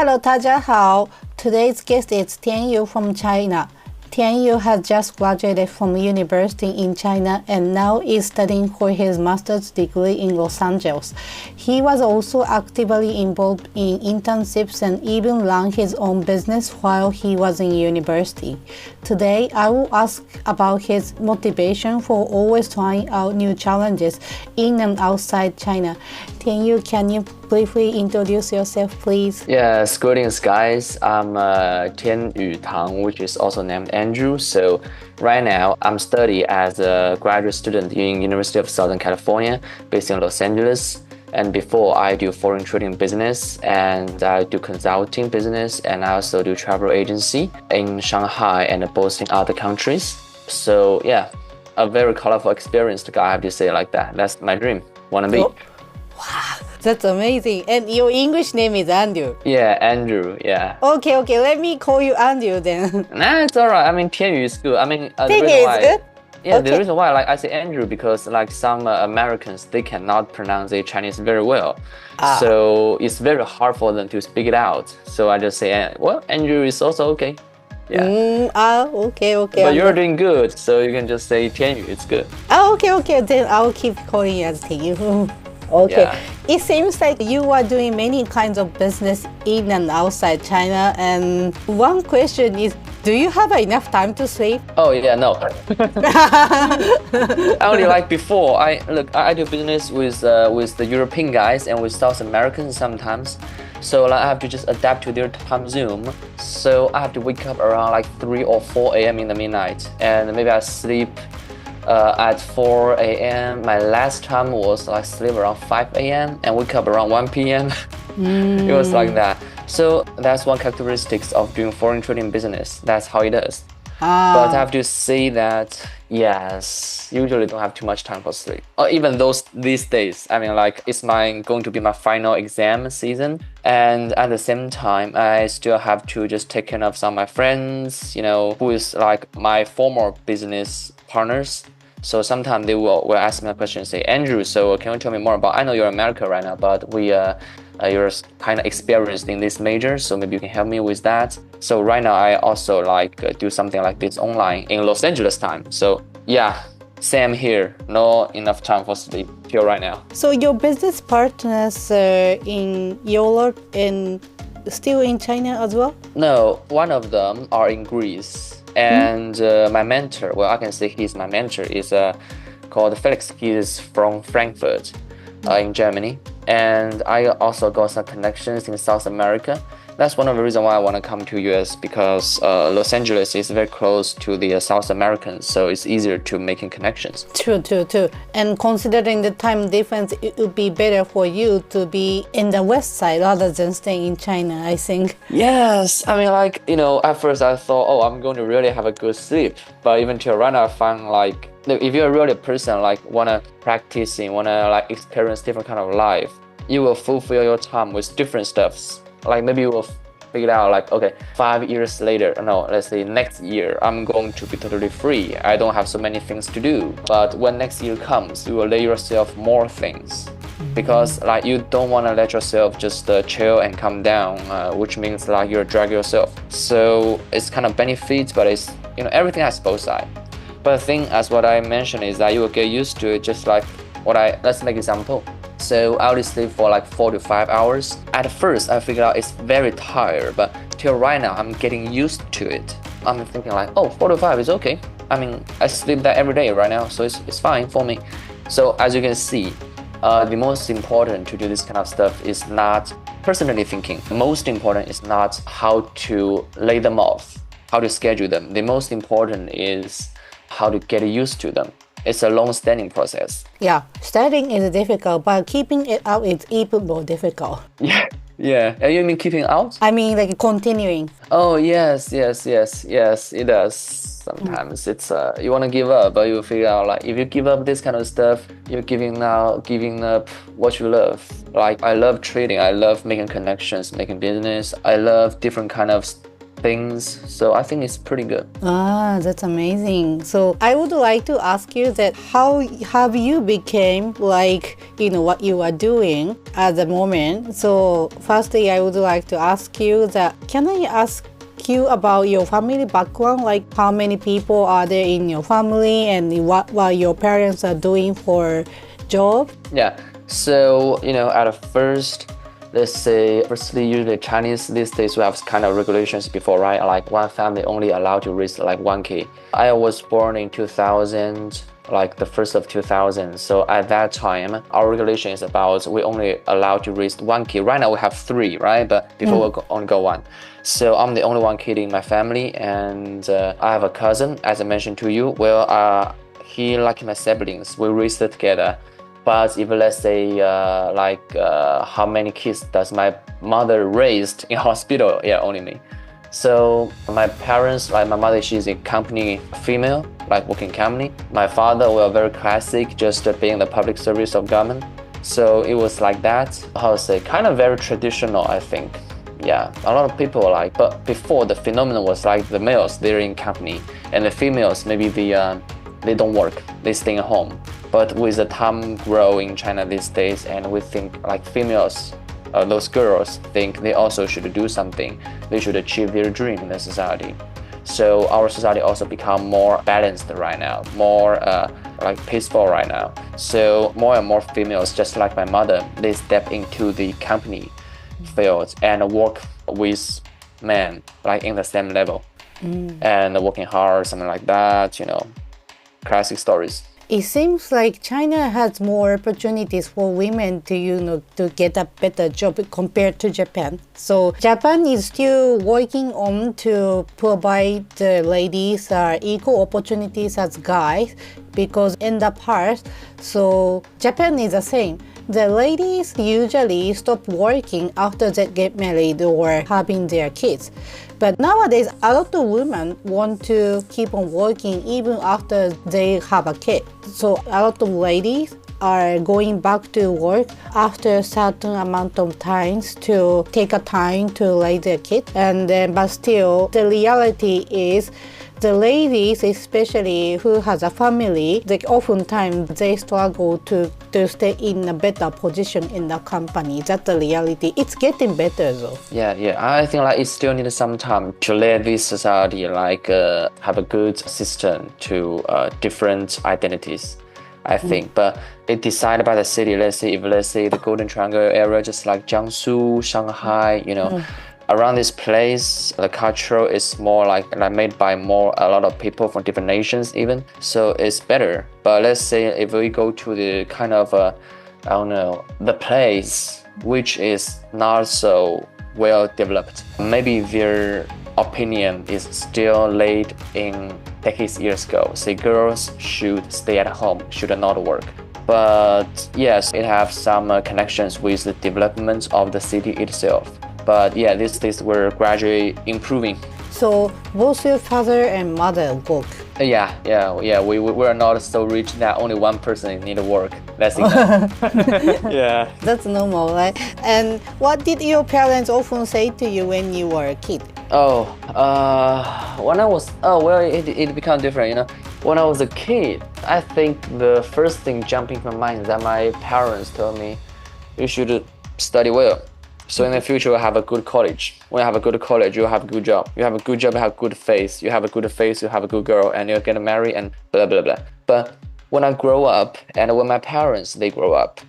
Hello, 大家好. Today's guest is Tianyu from China. Tianyu has just graduated from university in China and now is studying for his master's degree in Los Angeles. He was also actively involved in internships and even ran his own business while he was in university. Today, I will ask about his motivation for always trying out new challenges in and outside China. Tianyu, can you briefly introduce yourself, please? Yes, greetings, guys. I'm Tianyu Tang, which is also named Andrew. So right now, I'm studying as a graduate student in University of Southern California, based in Los Angeles. And before, I do foreign trading business and I do consulting business, and I also do travel agency in Shanghai and both in other countries. So yeah, a very colorful experience, I have to say like that. That's my dream. Wanna be. Oh. Wow, that's amazing. And your English name is Andrew? Yeah, Andrew, yeah. Okay, let me call you Andrew then. Nah, it's alright. I mean, Tianyu is good. I mean, Tianyu is good? Yeah, okay. The reason why I say Andrew because like some Americans, they cannot pronounce the Chinese very well. So it's very hard for them to speak it out. So I just say, well, Andrew is also okay. Yeah. Okay. But you're doing good, so you can just say Tianyu, it's good. Okay. Then I'll keep calling you as Tianyu. Okay. Yeah. It seems like you are doing many kinds of business in and outside China. And one question is, do you have enough time to sleep? Oh yeah, no. Only like before. I do business with the European guys and with South Americans sometimes. So like, I have to just adapt to their time zone. So I have to wake up around like 3 or 4 a.m. in the midnight, and maybe I sleep at 4 a.m. My last time was like sleep around 5 a.m. and wake up around 1 p.m. It was like that. So that's one characteristics of doing foreign trading business. That's how it is. But I have to say that, yes, usually don't have too much time for sleep. Or even these days, I mean, like it's going to be my final exam season. And at the same time, I still have to just take care of some of my friends, who is like my former business partners. So sometimes they will ask me a question, say, Andrew, so can you tell me more about, I know you're in America right now, but you're kind of experienced in this major, so maybe you can help me with that. So right now I also do something like this online in Los Angeles time. So yeah, same here, not enough time for sleep till right now. So your business partners in Europe and still in China as well? No, one of them are in Greece. And my mentor, well, I can say he's my mentor, is called Felix. He is from Frankfurt in Germany. And I also got some connections in South America. That's one of the reasons why I want to come to US, because Los Angeles is very close to the South Americans, so it's easier to making connections. True. And considering the time difference, it would be better for you to be in the west side rather than staying in China, I think. Yes, I mean, at first I thought, oh, I'm going to really have a good sleep. But even till right now, I find if you're really a person wanna practice and wanna experience different kind of life, you will fulfill your time with different stuffs. Like maybe you will figure out okay, 5 years later, no, let's say next year, I'm going to be totally free. I don't have so many things to do. But when next year comes, you will let yourself more things. Because you don't want to let yourself just chill and calm down, which means you drag yourself. So it's kind of benefits, but it's, everything has both sides. But the thing, as what I mentioned, is that you will get used to it, just like let's make example. So I only sleep for 4 to 5 hours. At first, I figured out it's very tired, but till right now, I'm getting used to it. I'm thinking 4 to 5 is okay. I mean, I sleep that every day right now, so it's fine for me. So as you can see, the most important to do this kind of stuff is not, personally thinking, most important is not how to lay them off, how to schedule them. The most important is how to get used to them. It's a long-standing process. Yeah, starting is difficult, but keeping it out is even more difficult. Yeah. You mean keeping out? I mean continuing. Oh, yes, it does. Sometimes it's you want to give up, but you figure out if you give up this kind of stuff, you're giving up what you love. I love trading, I love making connections, making business. I love different kind of things. So I think it's pretty good. Ah, that's amazing. So I would like to ask you that how have you became like, what you are doing at the moment? So firstly, I would like to ask you that, can I ask you about your family background? Like how many people are there in your family and what your parents are doing for job? Yeah. So, at first, let's say, firstly, usually Chinese these days we have kind of regulations before, right? Like one family only allowed to raise like one kid. I was born in 2000, like the first of 2000. So at that time, our regulation is about we only allowed to raise one kid. Right now we have three, right? But before we only got one. So I'm the only one kid in my family, and I have a cousin, as I mentioned to you. Well, he like my siblings, we raised it together. But if let's say how many kids does my mother raised in hospital? Yeah, only me. So my parents, like my mother, she's a company female, like working company. My father, well, very classic, just being the public service of government. So it was like that. How to say, kind of very traditional, I think. Yeah, a lot of people like, but before the phenomenon was like the males, they're in company, and the females, maybe they don't work, they stay at home. But with the time grow in China these days, and we think like females, those girls think they also should do something. They should achieve their dream in the society. So our society also become more balanced right now, more like peaceful right now. So more and more females, just like my mother, they step into the company field and work with men, like in the same level, and working hard, something like that. Classic stories. It seems like China has more opportunities for women to to get a better job compared to Japan. So Japan is still working on to provide the ladies equal opportunities as guys, because in the past, so Japan is the same. The ladies usually stop working after they get married or having their kids. But nowadays, a lot of women want to keep on working even after they have a kid. So a lot of ladies are going back to work after a certain amount of times to take a time to raise their kid. And then, but still, the reality is the ladies, especially who has a family, oftentimes they struggle to stay in a better position in the company. That's the reality. It's getting better though. Yeah. I think like it still needs some time to let this society have a good system to different identities, I think. But it decided by the city. Let's say the Golden Triangle area, just like Jiangsu, Shanghai, around this place, the culture is more like made by a lot of people from different nations even. So it's better. But let's say if we go to the kind of, the place which is not so well developed, maybe their opinion is still laid in decades years ago. Say girls should stay at home, should not work. But yes, it has some connections with the development of the city itself. But yeah, these days we're gradually improving. So both your father and mother work? Yeah. We're not so rich that only one person need to work. That's enough. Yeah. That's normal, right? And what did your parents often say to you when you were a kid? When I was, it became different, When I was a kid, I think the first thing jumping in my mind is that my parents told me, you should study well. So in the future, you'll have a good college. When you have a good college, you'll have a good job. You have a good job, you have good face. You have a good face, you have a good girl, and you'll get married and blah, blah, blah. But when I grow up, and when my parents, they grow up,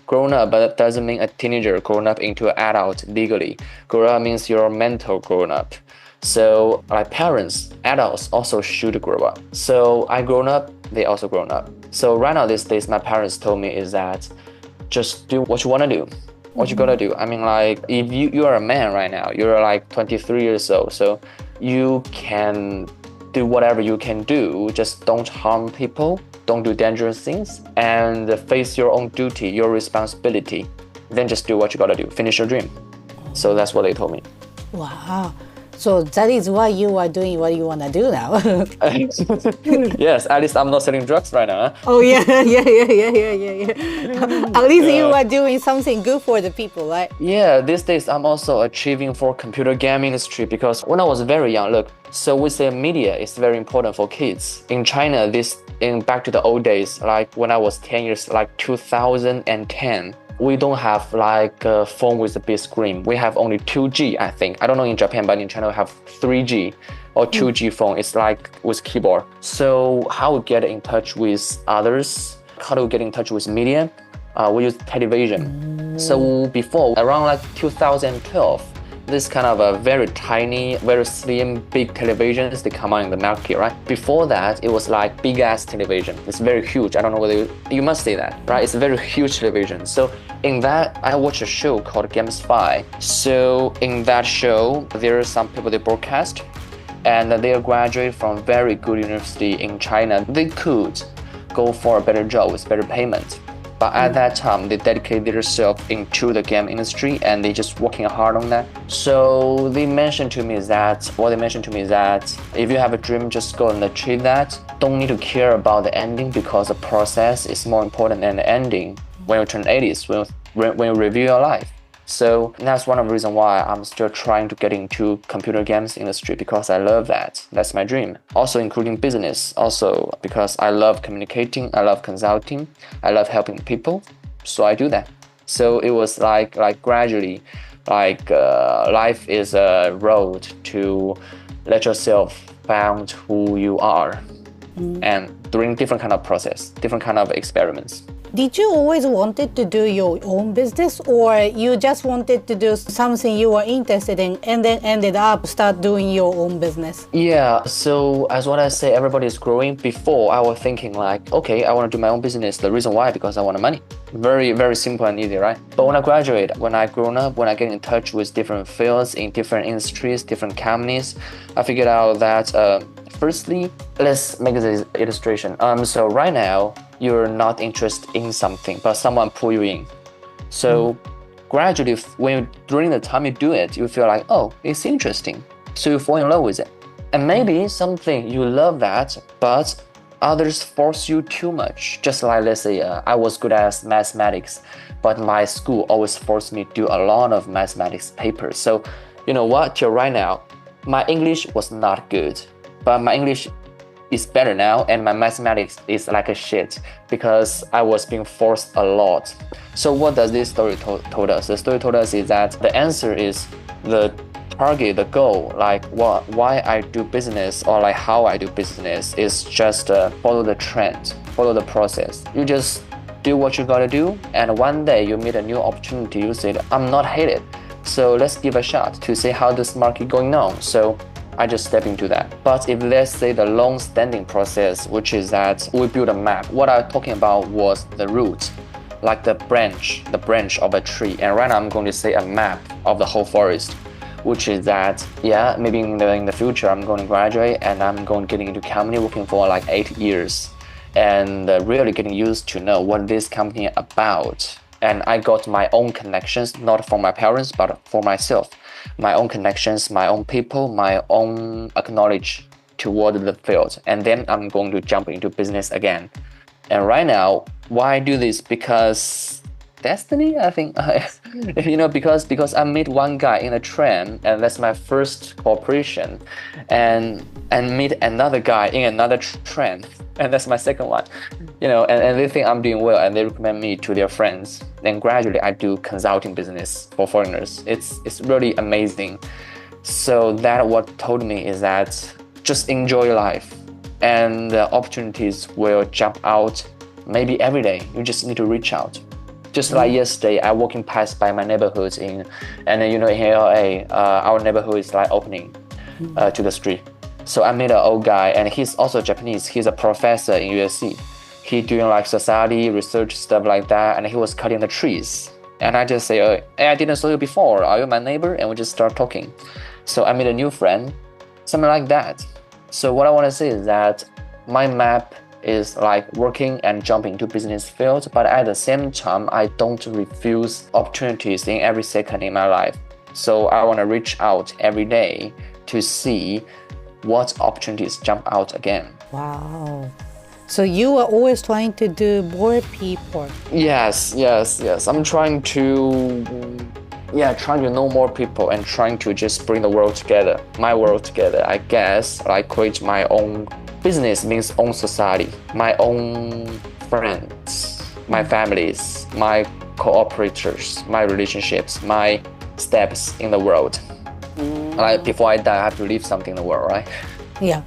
grown up, but that doesn't mean a teenager grown up into an adult legally. Grown up means you're mental grown up. So my parents, adults, also should grow up. So I grown up, they also grown up. So right now, these days, my parents told me is that just do what you want to do. What you gotta do? If you are a man right now, you're like 23 years old, so you can do whatever you can do. Just don't harm people, don't do dangerous things, and face your own duty, your responsibility. Then just do what you gotta do. Finish your dream. So that's what they told me. Wow. So that is why you are doing what you want to do now. Yes, at least I'm not selling drugs right now. Oh yeah. At least you are doing something good for the people, right? Yeah, these days I'm also achieving for computer game industry because when I was very young, look, so we say media is very important for kids. In China, back to the old days, like when I was 10 years, like 2010, we don't have like a phone with a big screen. We have only 2G, I think. I don't know in Japan, but in China we have 3G or 2G phone. It's like with keyboard. So how we get in touch with others? How do we get in touch with media? We use television. So before, around like 2012, this kind of a very tiny, very slim, big televisions, they come out in the market, right? Before that, it was like big ass television. It's very huge. I don't know whether you must say that, right? It's a very huge television. So in that, I watched a show called GameSpy. So in that show, there are some people they broadcast, and they graduate from very good university in China. They could go for a better job with better payment. But at that time, they dedicate themselves into the game industry and they just working hard on that. So they mentioned to me that if you have a dream, just go and achieve that. Don't need to care about the ending because the process is more important than the ending. When you turn 80s, when you review your life. So that's one of the reasons why I'm still trying to get into computer games industry because I love that. That's my dream. Also including business, also because I love communicating, I love consulting, I love helping people. So I do that. So it was like gradually, life is a road to let yourself found who you are and during different kind of process, different kind of experiments. Did you always wanted to do your own business, or you just wanted to do something you were interested in and then ended up start doing your own business? Yeah, so as what I say, everybody is growing. Before I was thinking like, okay, I want to do my own business. The reason why, because I want money. Very, very simple and easy, right? But when I graduate, when I grown up, when I get in touch with different fields in different industries, different companies, I figured out that firstly, let's make this illustration. So right now, you're not interested in something, but someone pull you in. So gradually, during the time you do it, you feel like, oh, it's interesting. So you fall in love with it. And maybe something you love that, but others force you too much. Just like, let's say, I was good at mathematics, but my school always forced me to do a lot of mathematics papers. So you know what, till right now, my English was not good, but my English is better now, and my mathematics is like a shit because I was being forced a lot. So what does this story told us? The story told us is that the answer is the target, the goal, like why I do business or like how I do business is just follow the trend, follow the process. You just do what you gotta do, and one day you meet a new opportunity. You say, I'm not hated, so let's give a shot to see how this market going on. So I just step into that. But if let's say the long-standing process, which is that we build a map, what I'm talking about was the root, like the branch of a tree. And right now I'm going to say a map of the whole forest, which is that, yeah, maybe in the future I'm going to graduate and I'm going to get into company working for like 8 years and really getting used to know what this company is about. And I got my own connections, not for my parents, but for myself. My own connections, my own people, my own knowledge toward the field. And then I'm going to jump into business again. And right now, why I do this? Because destiny, I think. Because I met one guy in a train, and that's my first cooperation. And meet another guy in another train, and that's my second one. And they think I'm doing well, and they recommend me to their friends. Then gradually I do consulting business for foreigners. It's really amazing. So that what told me is that just enjoy life, and the opportunities will jump out maybe every day. You just need to reach out. Just like yesterday, I walking past by my neighborhoods in LA, our neighborhood is like opening to the street. So I met an old guy, and he's also Japanese. He's a professor in USC. He doing like society research stuff like that, and he was cutting the trees. And I just say, hey, I didn't saw you before. Are you my neighbor? And we just start talking. So I made a new friend, something like that. So what I want to say is that my map is like working and jumping to business field, but at the same time, I don't refuse opportunities in every second in my life. So I want to reach out every day to see what opportunities jump out again. Wow. So you are always trying to do more people. Yes. I'm trying to know more people and trying to just bring the world together, my world together. I guess like create my own business means own society, my own friends, my families, my cooperators, my relationships, my steps in the world. Like before I die, I have to leave something in the world, right? Yeah.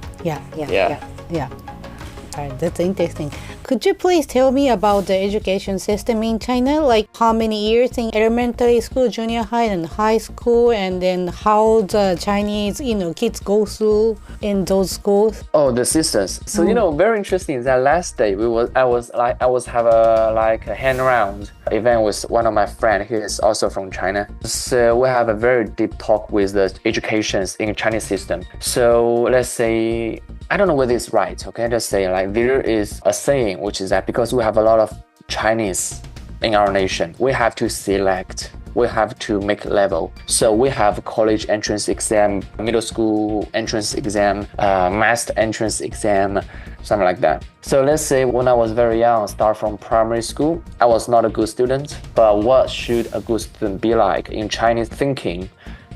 Right, that's interesting. Could you please tell me about the education system in China? Like how many years in elementary school, junior high, and high school, and then how the Chinese, kids go through in those schools? Oh, the systems. So very interesting is that last day I was have a hand round event with one of my friends. He is also from China. So we have a very deep talk with the educations in Chinese system. So let's say, I don't know whether it's right, okay? Just say like there is a saying which is that because we have a lot of Chinese in our nation, we have to select, we have to make level. So we have college entrance exam, middle school entrance exam, master entrance exam, something like that. So let's say when I was very young, start from primary school, I was not a good student, but what should a good student be like in Chinese thinking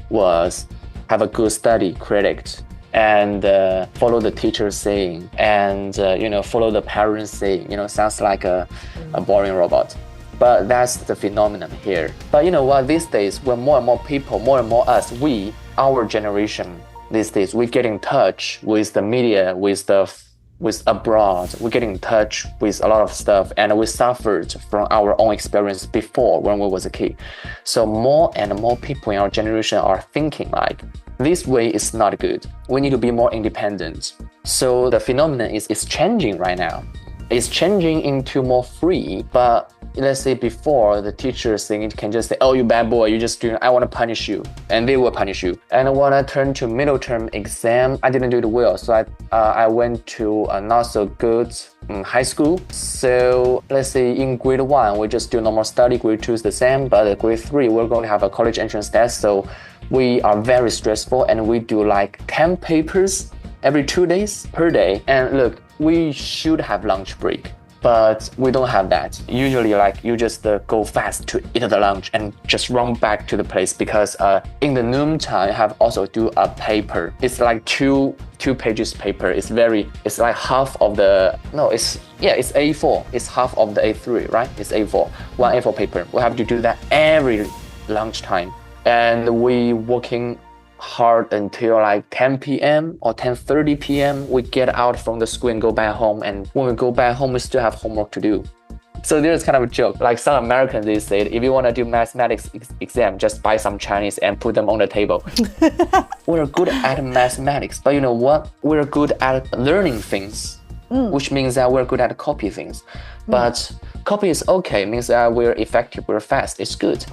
was have a good study critic, and follow the teacher saying, and follow the parents saying. Sounds like a boring robot, but that's the phenomenon here. But you know what, these days when more and more people, more and more us, our generation these days, we get in touch with the media, with abroad, we get in touch with a lot of stuff, and we suffered from our own experience before when we was a kid. So more and more people in our generation are thinking like, this way is not good. We need to be more independent. So the phenomenon is changing right now. It's changing into more free, but let's say before the teachers thing can just say, oh, you bad boy, you just doing, I want to punish you, and they will punish you. And when I turned to middle term exam, I didn't do it well, so I went to a not so good high school. So let's say in grade 1 we just do normal study, grade 2 is the same, but grade 3 we're going to have a college entrance test. So we are very stressful, and we do like 10 papers every 2 days per day. And look, we should have lunch break, but we don't have that. Usually like you just go fast to eat the lunch and just run back to the place, because in the noon time you have also do a paper. It's like two pages paper. It's like half of the, it's A4. It's half of the A3, right? It's A4, one A4 paper. We have to do that every lunchtime. And we working hard until like 10 p.m. or 10:30 p.m. We get out from the school and go back home. And when we go back home, we still have homework to do. So there's kind of a joke. Like some Americans, they said, if you want to do mathematics exam, just buy some Chinese and put them on the table. We're good at mathematics, but you know what? We're good at learning things, which means that we're good at copy things. But copy is okay, means that we're effective, we're fast, it's good.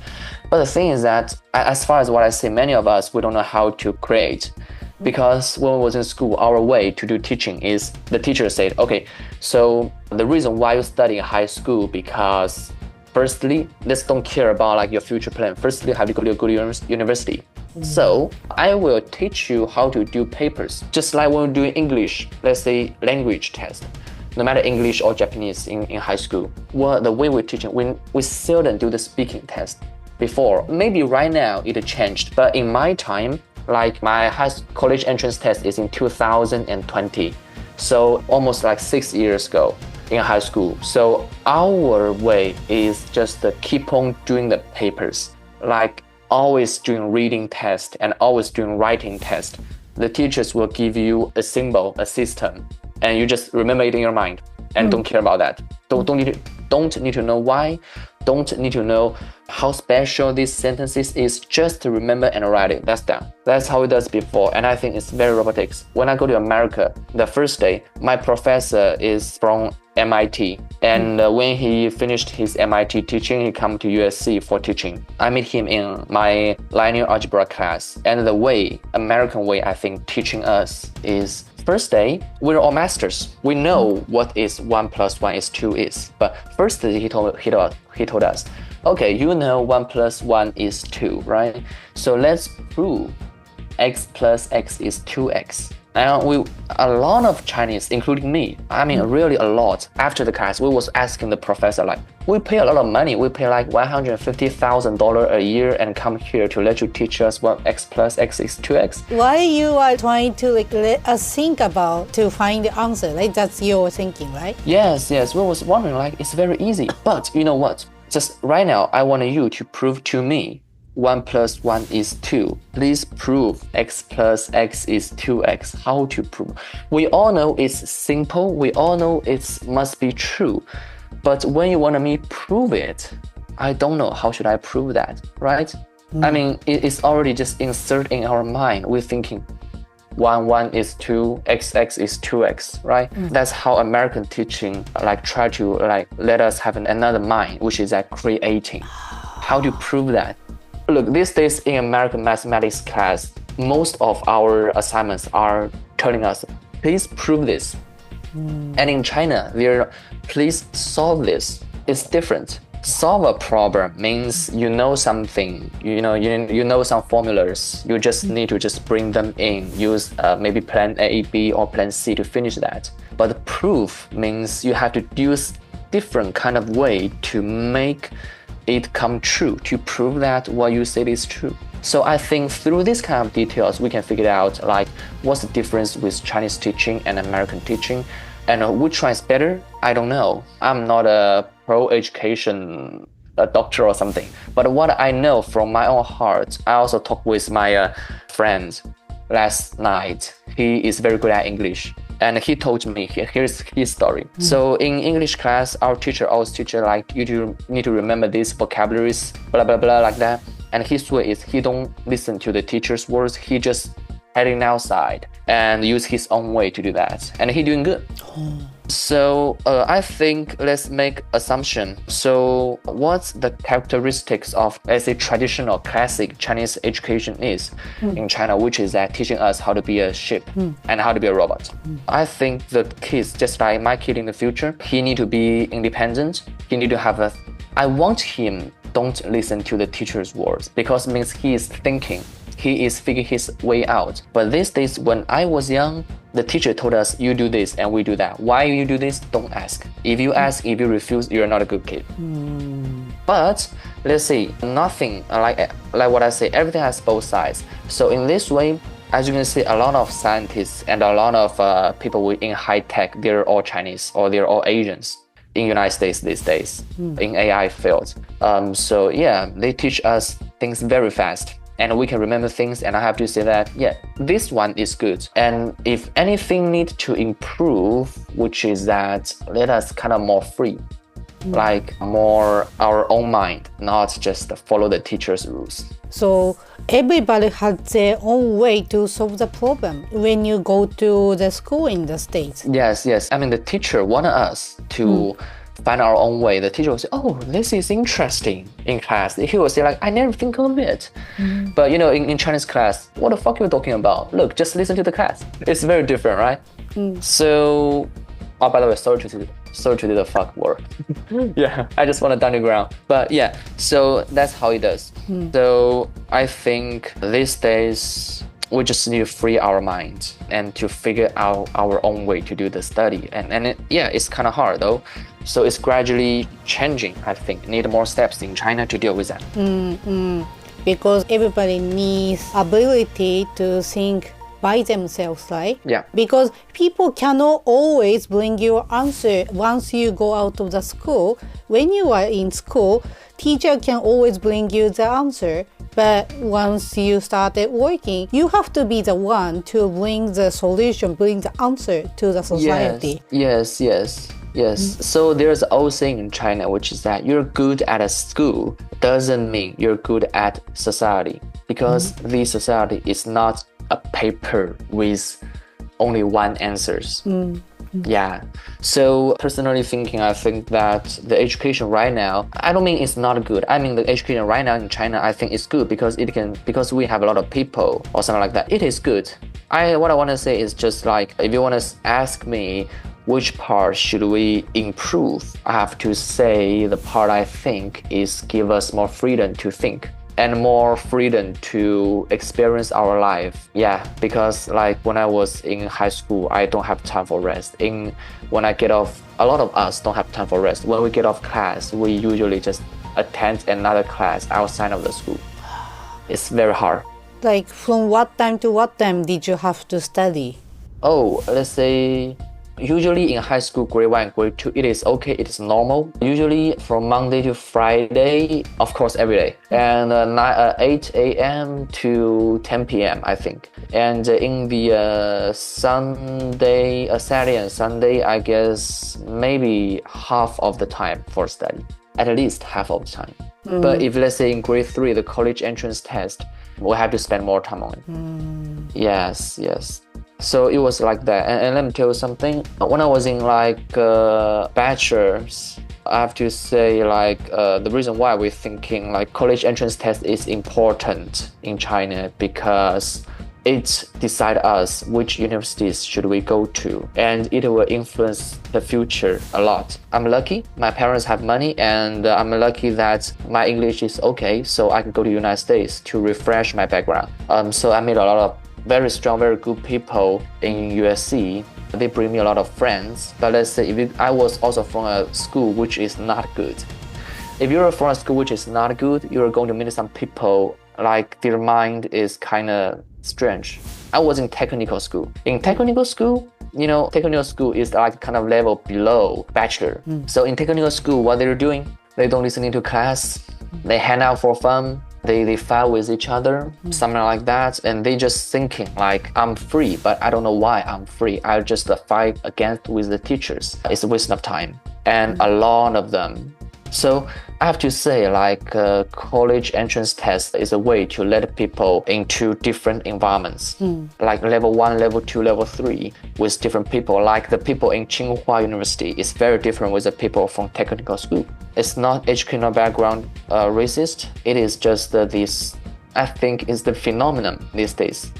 But the thing is that, as far as what I say, many of us, we don't know how to create. Because when we was in school, our way to do teaching is, the teacher said, okay, so the reason why you study in high school, because firstly, let's don't care about like your future plan. Firstly, you have to go to a good university. So I will teach you how to do papers. Just like when we're doing English, let's say language test. No matter English or Japanese in high school, the way we're teaching, we seldom do the speaking test. Before, maybe right now it changed, but in my time, like my college entrance test is in 2020, so almost like 6 years ago in high school. So our way is just to keep on doing the papers, like always doing reading test and always doing writing test. The teachers will give you a symbol, a system, and you just remember it in your mind and don't care about that. Don't need to know why. Don't need to know how special these sentences is, just to remember and write it. That's done. That's how it does before, and I think it's very robotics. When I go to America, the first day, my professor is from MIT, and when he finished his MIT teaching, he come to USC for teaching. I meet him in my linear algebra class, and the way, American way, I think, teaching us is, first day, we're all masters. We know what is 1 + 1 is 2 is. But first day, he told us, okay, you know 1 + 1 is 2, right? So let's prove x plus x is 2x. And a lot of Chinese, including me, I mean, really a lot, after the class, we was asking the professor, like, we pay a lot of money. We pay like $150,000 a year and come here to let you teach us what x plus x is 2x. Why you are trying to like let us think about to find the answer, like that's your thinking, right? Yes, we was wondering, like, it's very easy. But you know what? Just right now, I want you to prove to me 1 plus 1 is 2. Please prove x plus x is 2x. How to prove? We all know it's simple. We all know it must be true. But when you want me prove it, I don't know how should I prove that, right? I mean, it's already just insert in our mind. We're thinking 1 is 2, x is 2x, right? That's how American teaching like try to like let us have another mind, which is like creating. How to prove that? Look, these days in American mathematics class, most of our assignments are telling us, please prove this. And in China, they're, please solve this. It's different. Solve a problem means you know something, you know some formulas. You just need to just bring them in, use maybe plan A, B, or plan C to finish that. But proof means you have to use different kind of way to make it come true, to prove that what you said is true. So I think through this kind of details, we can figure out like what's the difference with Chinese teaching and American teaching, and which one is better. I don't know. I'm not a pro-education doctor or something, but what I know from my own heart, I also talked with my friend last night. He is very good at English. And he told me, here's his story. So in English class, our teacher always teaches like, you need to remember these vocabularies, blah, blah, blah, like that. And his way is he don't listen to the teacher's words. He just heading outside and use his own way to do that. And he doing good. So I think let's make assumption. So what's the characteristics of, let's say, traditional classic Chinese education is in China, which is that teaching us how to be a sheep and how to be a robot. I think the kids, just like my kid in the future, he need to be independent. He need to have I want him don't listen to the teacher's words, because it means he is thinking. He is figuring his way out. But these days, when I was young, the teacher told us, you do this and we do that. Why you do this? Don't ask. If you ask, if you refuse, you're not a good kid. But let's say nothing, like what I say, everything has both sides. So in this way, as you can see, a lot of scientists and a lot of people in high tech, they're all Chinese or they're all Asians in United States these days, in AI field. So yeah, they teach us things very fast. And we can remember things, and I have to say that, yeah, this one is good. And if anything needs to improve, which is that let us kind of more free, like more our own mind, not just follow the teacher's rules. So everybody has their own way to solve the problem when you go to the school in the States. Yes. I mean, the teacher wanted us to find our own way. The teacher will say, oh, this is interesting in class. He will say like, I never think of it. But you know, in Chinese class, what the fuck are you talking about? Look, just listen to the class. It's very different, right? So, oh, by the way, sorry to do the fuck word. Yeah, I just want to down the ground. But yeah, so that's how it does. So I think these days, we just need to free our mind and to figure out our own way to do the study. And it's kind of hard though. So it's gradually changing, I think. Need more steps in China to deal with that. Because everybody needs ability to think by themselves, right? Yeah. Because people cannot always bring you answer once you go out of the school. When you are in school, teacher can always bring you the answer. But once you started working, you have to be the one to bring the solution, bring the answer to the society. Yes. So there's an old saying in China, which is that you're good at a school doesn't mean you're good at society, because the society is not a paper with only one answers. Yeah. So personally thinking, I think that the education right now, I don't mean it's not good. I mean the education right now in China, I think it's good because because we have a lot of people or something like that. It is good. What I want to say is just like, if you want to ask me which part should we improve, I have to say the part I think is give us more freedom to think. and more freedom to experience our life. Yeah, because like when I was in high school, I don't have time for rest. When I get off, a lot of us don't have time for rest. When we get off class, we usually just attend another class outside of the school. It's very hard. Like from what time to what time did you have to study? Oh, let's say usually in high school, grade 1 and grade 2, it is okay, it is normal. Usually from Monday to Friday, of course, every day. And 8 a.m. to 10 p.m., I think. And in the Saturday and Sunday, I guess maybe half of the time for study. At least half of the time. But if let's say in grade 3, the college entrance test, we have to spend more time on it. Yes. So it was like that. And let me tell you something. When I was in like bachelor's, I have to say like the reason why we're thinking like college entrance test is important in China because it decides us which universities should we go to, and it will influence the future a lot. I'm lucky, my parents have money, and I'm lucky that my English is okay, so I can go to the United States to refresh my background. So I made a lot of very strong, very good people in USC. They bring me a lot of friends. But let's say I was also from a school which is not good. If you're from a school which is not good, you're going to meet some people like their mind is kind of strange. I was in technical school. In technical school, technical school is like kind of level below bachelor. So in technical school, what they're doing, they don't listen to class. They hang out for fun. They fight with each other, something like that. And they just thinking like, I'm free, but I don't know why I'm free. I'll just fight against with the teachers. It's a waste of time. And a lot of them. So I have to say like college entrance test is a way to let people into different environments. Like level 1, level 2, level 3 with different people. Like the people in Tsinghua University is very different with the people from technical school. It's not educational background racist. It is just this, I think is the phenomenon these days.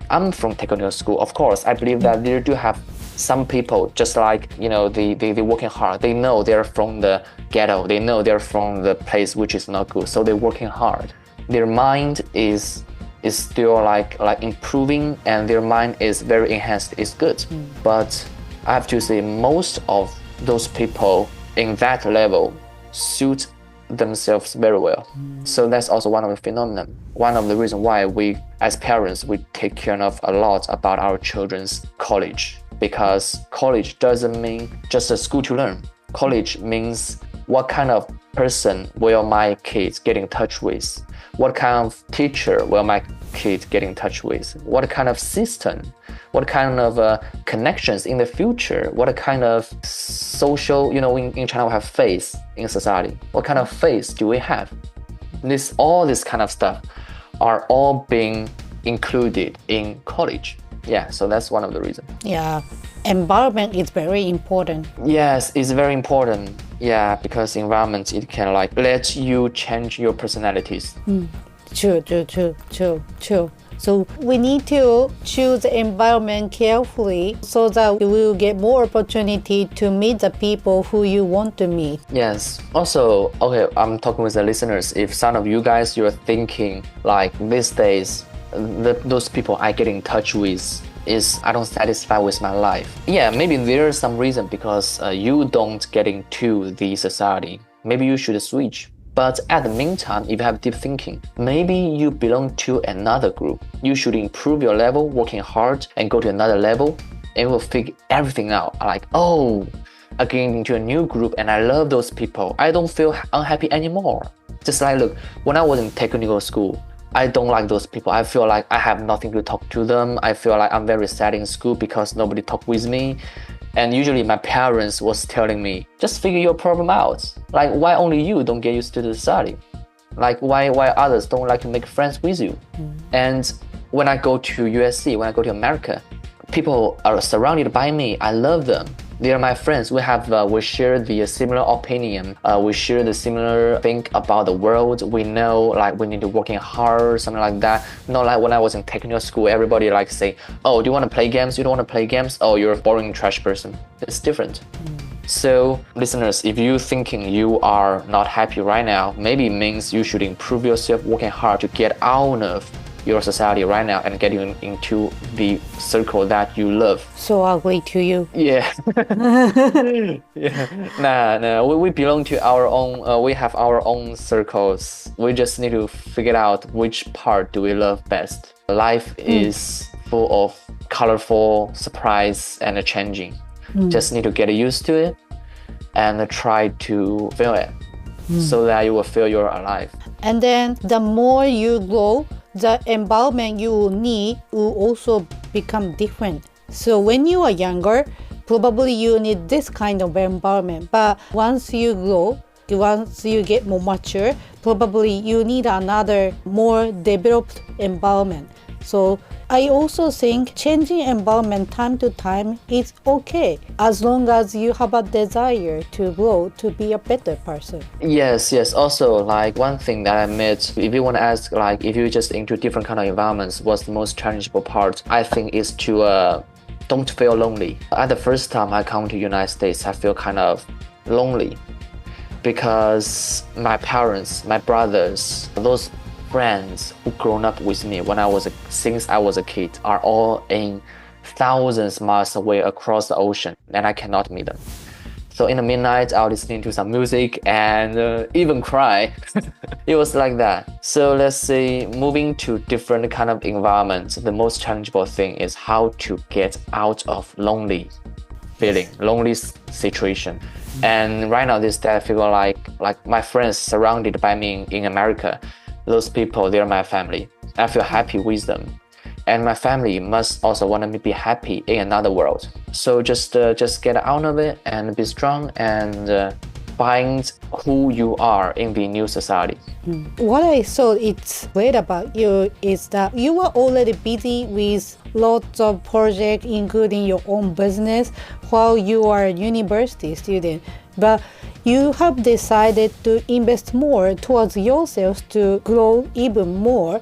I'm from technical school. Of course, I believe that they do have some people just like, they working hard. They know they're from the ghetto. They know they're from the place which is not good. So they're working hard. Their mind is still like improving, and their mind is very enhanced. It's good. But I have to say most of those people in that level suit themselves very well. So that's also one of the phenomenon. One of the reasons why we, as parents, we take care of a lot about our children's college. Because college doesn't mean just a school to learn. College means what kind of person will my kids get in touch with? What kind of teacher will my kids get in touch with? What kind of system? What kind of connections in the future? What kind of social, in China we have faith in society. What kind of faith do we have? All this kind of stuff are all being included in college. Yeah, so that's one of the reasons. Yeah, environment is very important. Yes, it's very important. Yeah, because environment, it can like let you change your personalities. True. So we need to choose the environment carefully so that you will get more opportunity to meet the people who you want to meet. Yes. Also, okay, I'm talking with the listeners. If some of you guys, you're thinking like these days, those people I get in touch with is I don't satisfy with my life. Yeah, maybe there's some reason because you don't get into the society. Maybe you should switch. But at the meantime, if you have deep thinking, maybe you belong to another group. You should improve your level, working hard, and go to another level, and we'll figure everything out. Like, I get into a new group and I love those people. I don't feel unhappy anymore. Just like, look, when I was in technical school, I don't like those people. I feel like I have nothing to talk to them. I feel like I'm very sad in school because nobody talked with me. And usually my parents was telling me, just figure your problem out. Like, why only you don't get used to the society? Like, why others don't like to make friends with you? And when I go to USC, when I go to America, people are surrounded by me. I love them. They are my friends. We share the similar opinion. We share the similar think about the world. We know like we need to working hard, something like that. Not like when I was in technical school, everybody like say, do you want to play games? You don't want to play games? Oh, you're a boring trash person. It's different. So listeners, if you thinking you are not happy right now, maybe it means you should improve yourself, working hard to get out of your society right now and get you into the circle that you love. So ugly to you. Yeah. Yeah. Nah, we belong to our own, we have our own circles. We just need to figure out which part do we love best. Life is full of colorful surprise and changing. Just need to get used to it and try to feel it so that you will feel you're alive. And then the more you grow, the environment you will need will also become different. So when you are younger, probably you need this kind of environment. But once you grow, once you get more mature, probably you need another more developed environment. So I also think changing environment time to time is okay, as long as you have a desire to grow to be a better person. Yes. Also, like one thing that I met, if you want to ask, like if you just into different kind of environments, what's the most challengeable part? I think is to don't feel lonely. At the first time I come to United States, I feel kind of lonely because my parents, my brothers, those friends who grown up with me since I was a kid are all in thousands miles away across the ocean, and I cannot meet them. So in the midnight, I was listening to some music and even cry. It was like that. So let's say moving to different kind of environments, the most challengeable thing is how to get out of lonely feeling, lonely situation. And right now, this day I feel like my friends surrounded by me in America. Those people, they're my family. I feel happy with them. And my family must also want me to be happy in another world. So just get out of it and be strong and find who you are in the new society. What I thought it's great about you is that you are already busy with lots of projects, including your own business, while you are a university student. But you have decided to invest more towards yourself to grow even more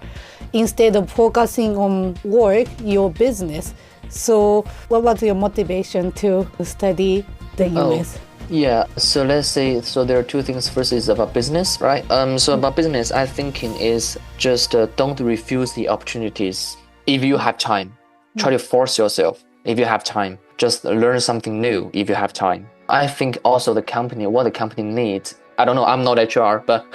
instead of focusing on work, your business. So what was your motivation to study the US? Yeah, so let's say, so there are two things. First is about business, right? So about business, I thinking is just don't refuse the opportunities. If you have time, try to force yourself. If you have time, just learn something new if you have time. I think also what the company needs, I don't know, I'm not HR, but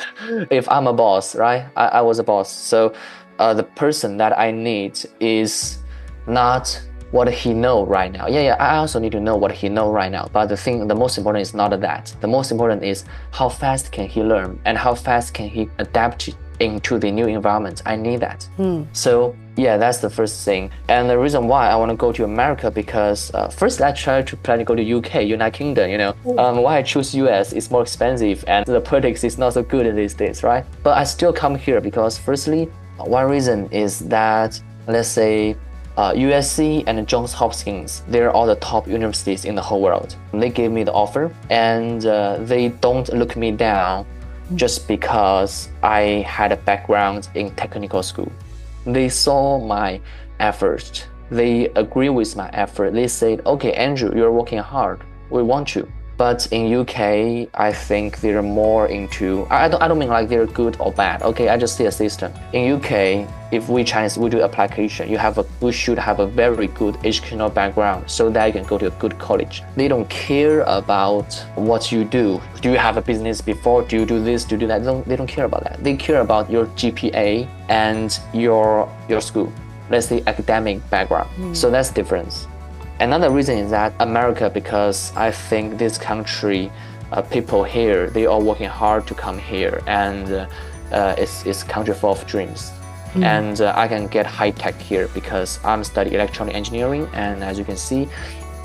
if I'm a boss, right? I was a boss. So the person that I need is not what he know right now. Yeah, I also need to know what he know right now. But the most important is not that. The most important is how fast can he learn and how fast can he adapt into the new environment. I need that. So yeah, that's the first thing. And the reason why I want to go to America because first I try to plan to go to UK, United Kingdom, you know. Why I choose US is more expensive and the politics is not so good these days, right? But I still come here because firstly, one reason is that, let's say, USC and Johns Hopkins, they're all the top universities in the whole world. They gave me the offer and they don't look me down just because I had a background in technical school. They saw my effort. They agree with my effort. They said, okay, Andrew, you're working hard. We want you. But in UK, I think they're more into, I don't mean like they're good or bad. Okay, I just see a system. In UK, if we Chinese, we do application, we should have a very good educational background so that you can go to a good college. They don't care about what you do. Do you have a business before? Do you do this? Do you do that? They don't care about that. They care about your GPA and your school. Let's say academic background. So that's the difference. Another reason is that America, because I think this country, people here, they are working hard to come here, and it's a country full of dreams. And I can get high tech here because I'm studying electronic engineering, and as you can see,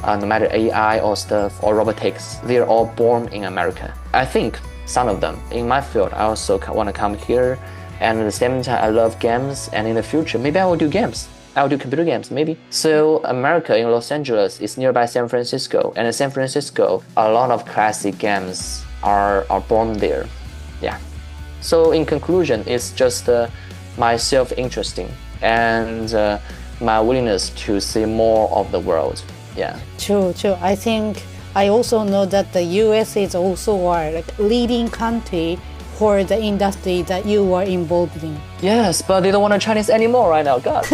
no matter AI or stuff or robotics, they're all born in America. I think some of them in my field, I also want to come here, and at the same time, I love games, and in the future, maybe I will do games. I'll do computer games, maybe. So America in Los Angeles is nearby San Francisco, and in San Francisco, a lot of classic games are born there. Yeah. So in conclusion, it's just my self-interesting and my willingness to see more of the world. Yeah. True. I think I also know that the US is also a like leading country for the industry that you were involved in. Yes, but they don't want a Chinese anymore right now. God.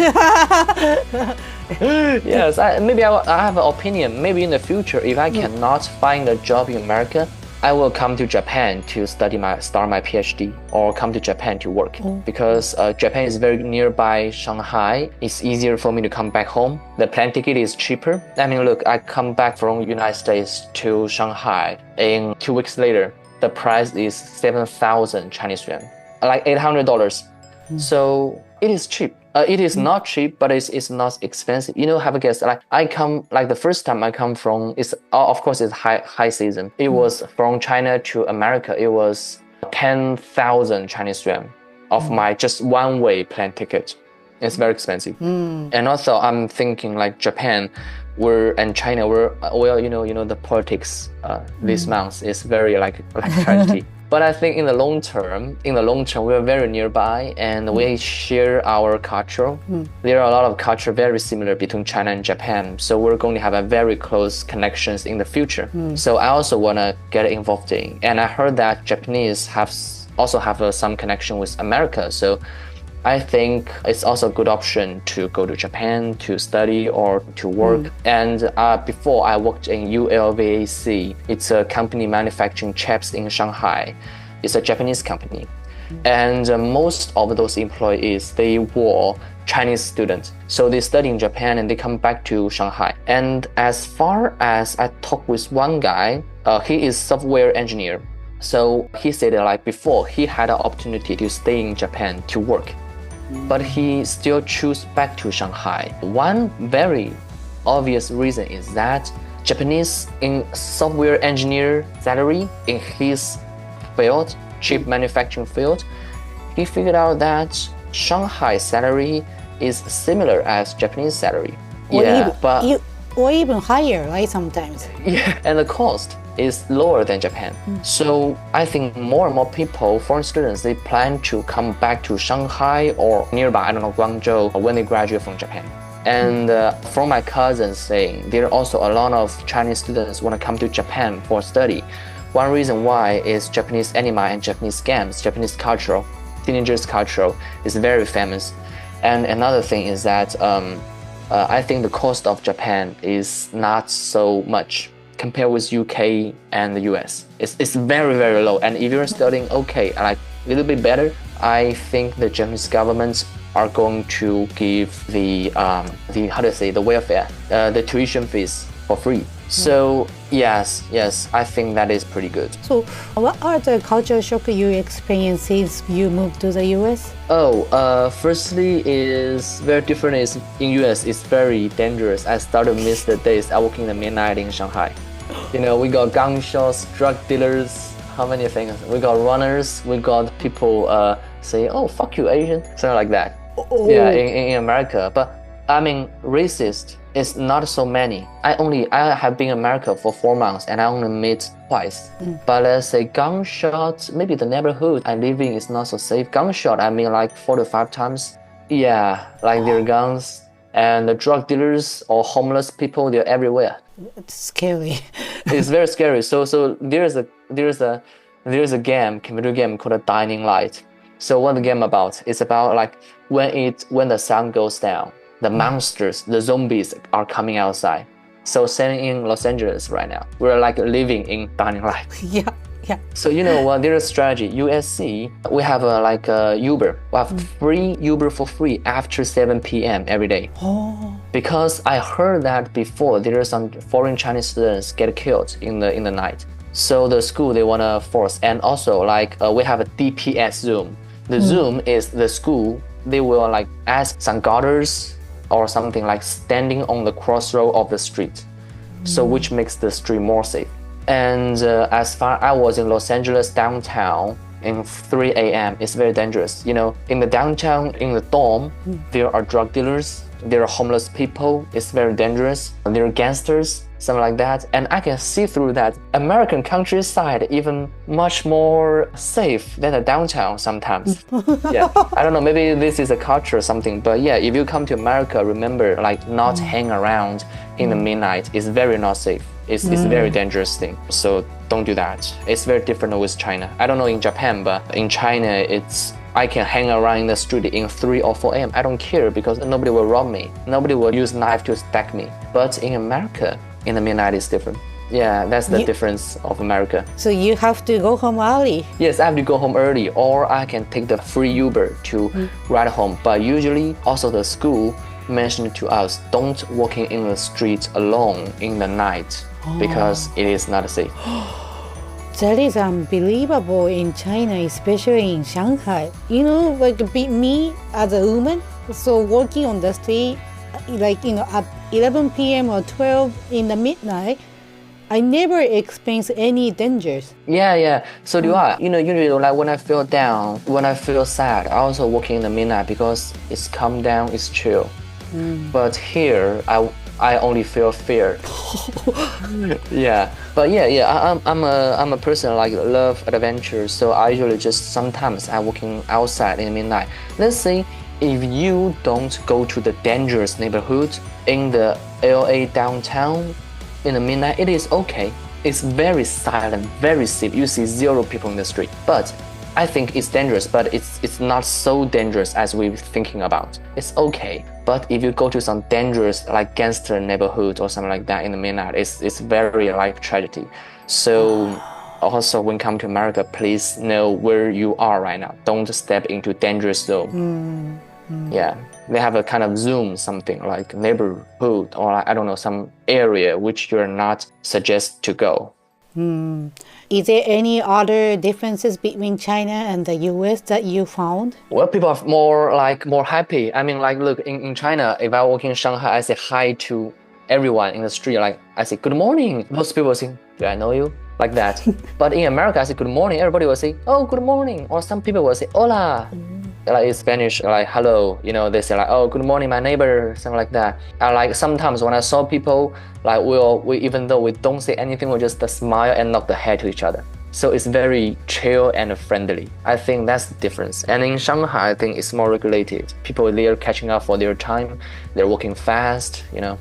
Yes, maybe I have an opinion. Maybe in the future, if I cannot find a job in America, I will come to Japan to start my PhD, or come to Japan to work, because Japan is very nearby Shanghai. It's easier for me to come back home. The plane ticket is cheaper. I mean, look, I come back from United States to Shanghai, and 2 weeks later, the price is 7,000 Chinese yuan, like $800. So it is cheap. It is not cheap, but it's not expensive. You know, have a guess. Like I come, like the first time I come from, of course it's high season. It was from China to America. It was 10,000 Chinese yuan of my just one-way plane ticket. It's very expensive. And also I'm thinking like Japan, and China, well, you know the politics this month is very like tragedy. But I think in the long term, we are very nearby, and we share our culture. There are a lot of culture very similar between China and Japan. So we're going to have a very close connections in the future. So I also want to get involved in. And I heard that Japanese also have some connection with America. So I think it's also a good option to go to Japan to study or to work. And before I worked in ULVAC, it's a company manufacturing chips in Shanghai. It's a Japanese company. And most of those employees, they were Chinese students. So they study in Japan and they come back to Shanghai. And as far as I talked with one guy, he is software engineer. So he said that like before, he had an opportunity to stay in Japan to work, but he still chose back to Shanghai. One very obvious reason is that Japanese in software engineer salary in his field, chip manufacturing field, he figured out that Shanghai salary is similar as Japanese salary. Or even higher, right? Sometimes. Yeah, and the cost is lower than Japan. So I think more and more people, foreign students, they plan to come back to Shanghai or nearby, I don't know, Guangzhou, when they graduate from Japan. And from my cousins saying, there are also a lot of Chinese students want to come to Japan for study. One reason why is Japanese anime and Japanese games, Japanese culture, teenagers culture is very famous. And another thing is that I think the cost of Japan is not so much compared with UK and the US. It's very, very low. And if you're studying okay, like a little bit better, I think the Japanese government are going to give the welfare, the tuition fees for free. So yes, I think that is pretty good. So what are the culture shock you experienced since you moved to the US? Firstly is very different. Is in US it's very dangerous. I started to miss the days I work in the midnight in Shanghai. You know, we got gunshots, drug dealers, how many things? We got runners, we got people say, oh, fuck you, Asian, something like that. Yeah, in America. But I mean, racist is not so many. I have been in America for 4 months and I only met twice. But let's say gunshots, maybe the neighborhood I live in is not so safe. Gunshot, I mean like 4 to 5 times. Yeah, like their guns. And the drug dealers or homeless people, they're everywhere. It's scary. It's very scary. So there's a game, computer game called a Dying Light. So what the game about? It's about like when the sun goes down, the monsters, the zombies are coming outside. So sitting in Los Angeles right now, we're like living in Dying Light. Yeah. So you know what? There's a strategy. USC, we have Uber. We have free Uber for free after 7 p.m. every day. Because I heard that before there are some foreign Chinese students get killed in the night. So the school they wanna force, and also like we have a DPS Zoom. The Zoom is the school. They will like ask some guards or something like standing on the crossroad of the street, so which makes the street more safe. And as far I was in Los Angeles downtown in 3 a.m. It's very dangerous. You know, in the downtown, in the dorm, there are drug dealers, There are homeless people. It's very dangerous. There are gangsters, something like that. And I can see through that American countryside even much more safe than the downtown sometimes. Yeah, I don't know, maybe this is a culture or something, but yeah, if you come to America, remember like not hang around in the midnight. It's very not safe. It's very dangerous thing. So don't do that. It's very different with China. I don't know in Japan, but in China, I can hang around in the street in 3 or 4 a.m. I don't care because nobody will rob me. Nobody will use knife to attack me. But in America, in the midnight is different. Yeah, that's the difference of America. So you have to go home early. Yes, I have to go home early, or I can take the free Uber to ride home. But usually, also the school mentioned to us, don't walking in the streets alone in the night because it is not safe. That is unbelievable in China, especially in Shanghai. You know, like me as a woman, so walking on the street, like, you know, at 11 p.m. or 12 in the midnight, I never experience any dangers. Yeah. So do I. You know, usually like when I feel down, when I feel sad, I also walking in the midnight because it's calm down, it's chill. But here, I only feel fear. Yeah, but I'm a person like love adventure, so I usually just sometimes I'm walking outside in the midnight. Let's say if you don't go to the dangerous neighborhood in the LA downtown in the midnight, it is okay. It's very silent, very safe. You see 0 people in the street, but I think it's dangerous, but it's not so dangerous as we're thinking about. It's okay. But if you go to some dangerous like gangster neighborhood or something like that in the midnight, it's very like tragedy. So also when come to America, please know where you are right now. Don't step into dangerous zone. Yeah, they have a kind of zone, something like neighborhood or I don't know, some area which you're not suggest to go. Is there any other differences between China and the US that you found? Well, people are more happy. I mean, like, look, in China, if I walk in Shanghai, I say hi to everyone in the street. Like, I say, good morning. Most people say, do I know you? Like that. But in America, I say, good morning. Everybody will say, oh, good morning. Or some people will say, hola. Like in Spanish, like, hello. You know, they say like, oh, good morning, my neighbor, something like that. And like sometimes when I saw people, like we even though we don't say anything, we just smile and nod the head to each other. So it's very chill and friendly. I think that's the difference. And in Shanghai, I think it's more regulated. People, they're catching up for their time. They're working fast, you know.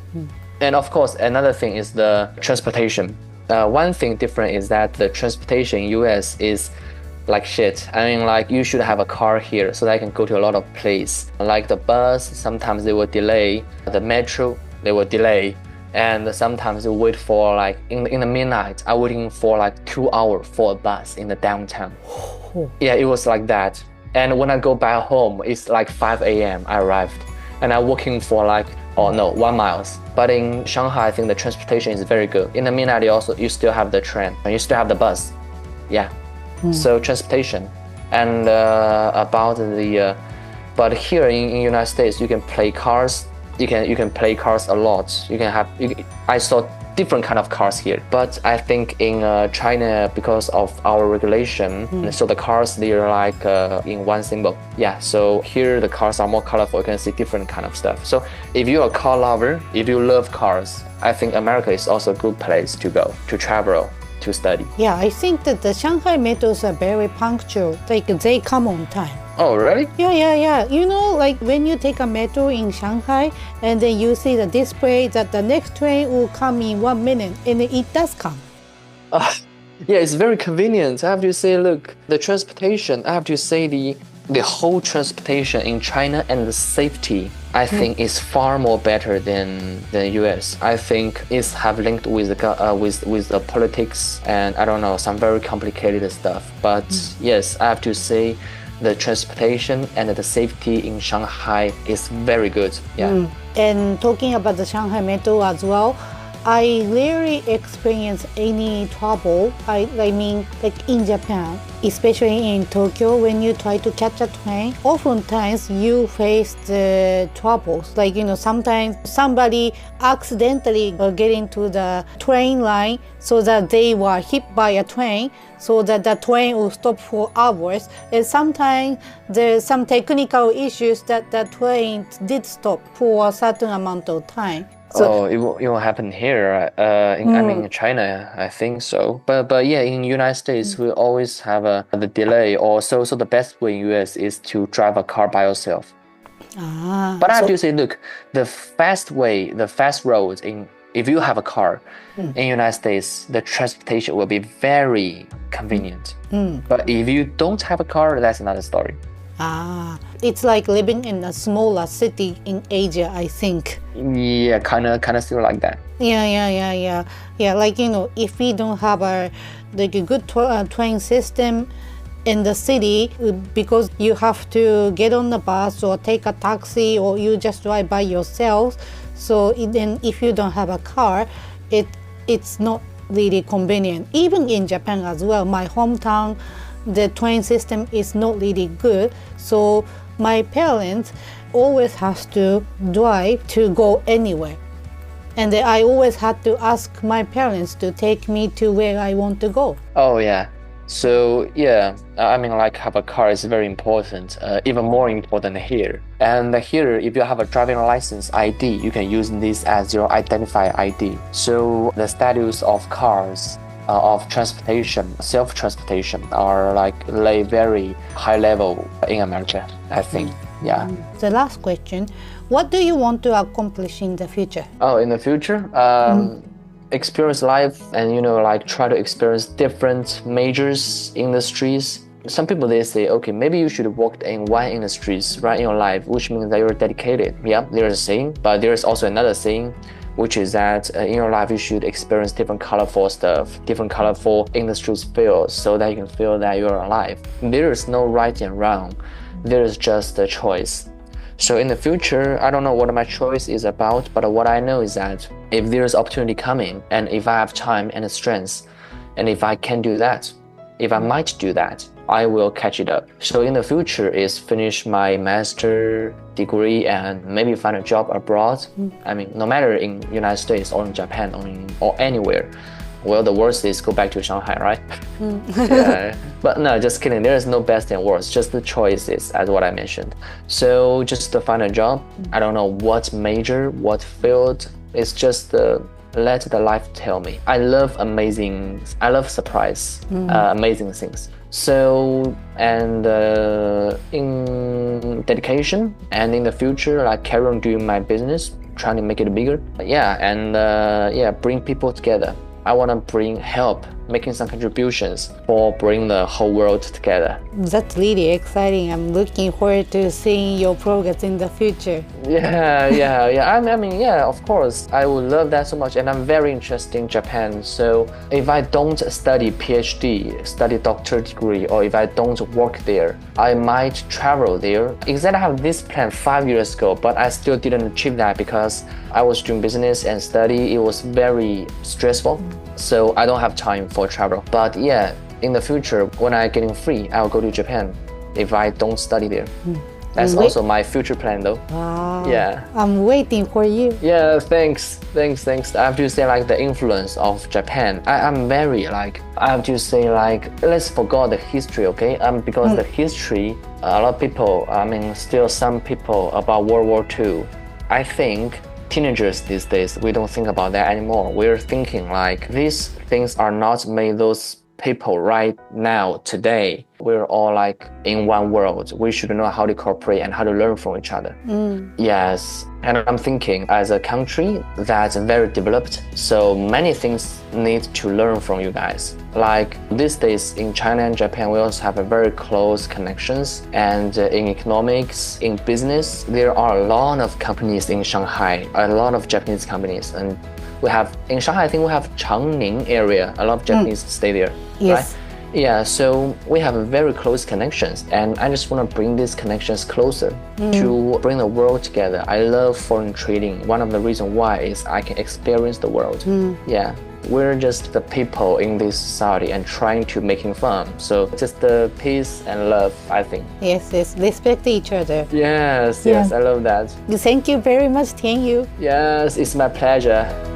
And of course, another thing is the transportation. One thing different is that the transportation in US is like shit. I mean, like you should have a car here so that I can go to a lot of places. Like the bus, sometimes they will delay. The metro, they will delay. And sometimes you wait for like, in the midnight, I'm waiting for like 2 hours for a bus in the downtown. Yeah, it was like that. And when I go back home, it's like 5 a.m. I arrived. And I'm walking for like, 1 mile. But in Shanghai, I think the transportation is very good. In the midnight, you still have the train, and you still have the bus. Yeah. So transportation. And about the, but here in United States, you can play cars. You can play cars a lot. I saw different kind of cars here. But I think in China, because of our regulation, so the cars, they're like in one symbol. Yeah, so here the cars are more colorful. You can see different kind of stuff. So if you're a car lover, if you love cars, I think America is also a good place to go, to travel, to study. Yeah, I think that the Shanghai metros are very punctual. Like they come on time. Oh, really? Yeah. You know, like when you take a metro in Shanghai and then you see the display that the next train will come in 1 minute, and it does come. Yeah, it's very convenient. I have to say, look, the transportation, I have to say the whole transportation in China and the safety, I think is far more better than the US. I think it's have linked with the politics and I don't know, some very complicated stuff. But yes, I have to say the transportation and the safety in Shanghai is very good. Yeah. And talking about the Shanghai metro as well, I rarely experience any trouble. I mean, like in Japan, especially in Tokyo, when you try to catch a train, oftentimes you face the troubles. Like, sometimes somebody accidentally get into the train line so that they were hit by a train, so that the train will stop for hours. And sometimes there's some technical issues that the train did stop for a certain amount of time. So, it will happen here. I mean, in China, I think so. But yeah, in United States, we always have the delay. Or so the best way in US is to drive a car by yourself. But I have to say, look, the fast roads if you have a car in United States, the transportation will be very convenient. But if you don't have a car, that's another story. It's like living in a smaller city in Asia, I think. Yeah, kind of still like that. Yeah. Like, if we don't have a good train system in the city, because you have to get on the bus or take a taxi, or you just drive by yourself. So then if you don't have a car, it's not really convenient. Even in Japan as well, my hometown, the train system is not really good. So my parents always have to drive to go anywhere. And I always had to ask my parents to take me to where I want to go. Oh, yeah. So, yeah, I mean, like, have a car is very important, even more important here. And here, if you have a driving license ID, you can use this as your identifier ID. So the status of cars, of transportation, self-transportation are like very high level in America, I think. Yeah. The last question, what do you want to accomplish in the future? Oh, in the future? Experience life and, like try to experience different majors, industries. Some people, they say, okay, maybe you should work in one industries right in your life, which means that you're dedicated. Yeah, there's a saying, but there's also another saying, which is that in your life you should experience different colorful stuff, different colorful industries fields, so that you can feel that you're alive. There is no right and wrong. There is just a choice. So in the future, I don't know what my choice is about, but what I know is that if there's opportunity coming, and if I have time and strength, and if I can do that, if I might do that, I will catch it up. So in the future is finish my master degree and maybe find a job abroad. I mean, no matter in United States or in Japan or anywhere. Well, the worst is go back to Shanghai, right? Yeah. But no, just kidding. There is no best and worst, just the choices as what I mentioned. So just to find a job, I don't know what major, what field. It's just let the life tell me. I love surprise, amazing things. So, and in dedication and in the future, like carry on doing my business, trying to make it bigger. Yeah, and bring people together. I want to bring help, making some contributions for bring the whole world together. That's really exciting. I'm looking forward to seeing your progress in the future. Yeah. I mean, of course. I would love that so much. And I'm very interested in Japan. So if I don't study PhD, study doctor degree, or if I don't work there, I might travel there. Exactly, I have this plan 5 years ago, but I still didn't achieve that because I was doing business and study. It was very stressful. So I don't have time for travel. But yeah, in the future, when I'm getting free, I'll go to Japan if I don't study there. That's also my future plan though. Wow. Yeah. I'm waiting for you. Yeah, thanks. I have to say like the influence of Japan. I'm very like, I have to say like, let's forget the history, okay? Because the history, a lot of people, I mean, still some people about World War II. I think teenagers these days, we don't think about that anymore. We're thinking like these things are not made those people right now, today. We're all like in one world. We should know how to cooperate and how to learn from each other. Yes, and I'm thinking as a country that's very developed, so many things need to learn from you guys. Like these days in China and Japan, we also have a very close connections, and in economics, in business, there are a lot of companies in Shanghai, a lot of Japanese companies, and we have in Shanghai, I think we have Changning area, a lot of Japanese stay there. Yes. Right? Yeah, so we have very close connections, and I just want to bring these connections closer to bring the world together. I love foreign trading. One of the reasons why is I can experience the world. Yeah, we're just the people in this society and trying to making fun. So just the peace and love, I think. Yes, respect each other. Yes, Yeah. I love that. Thank you very much, Tianyu. Yes, it's my pleasure.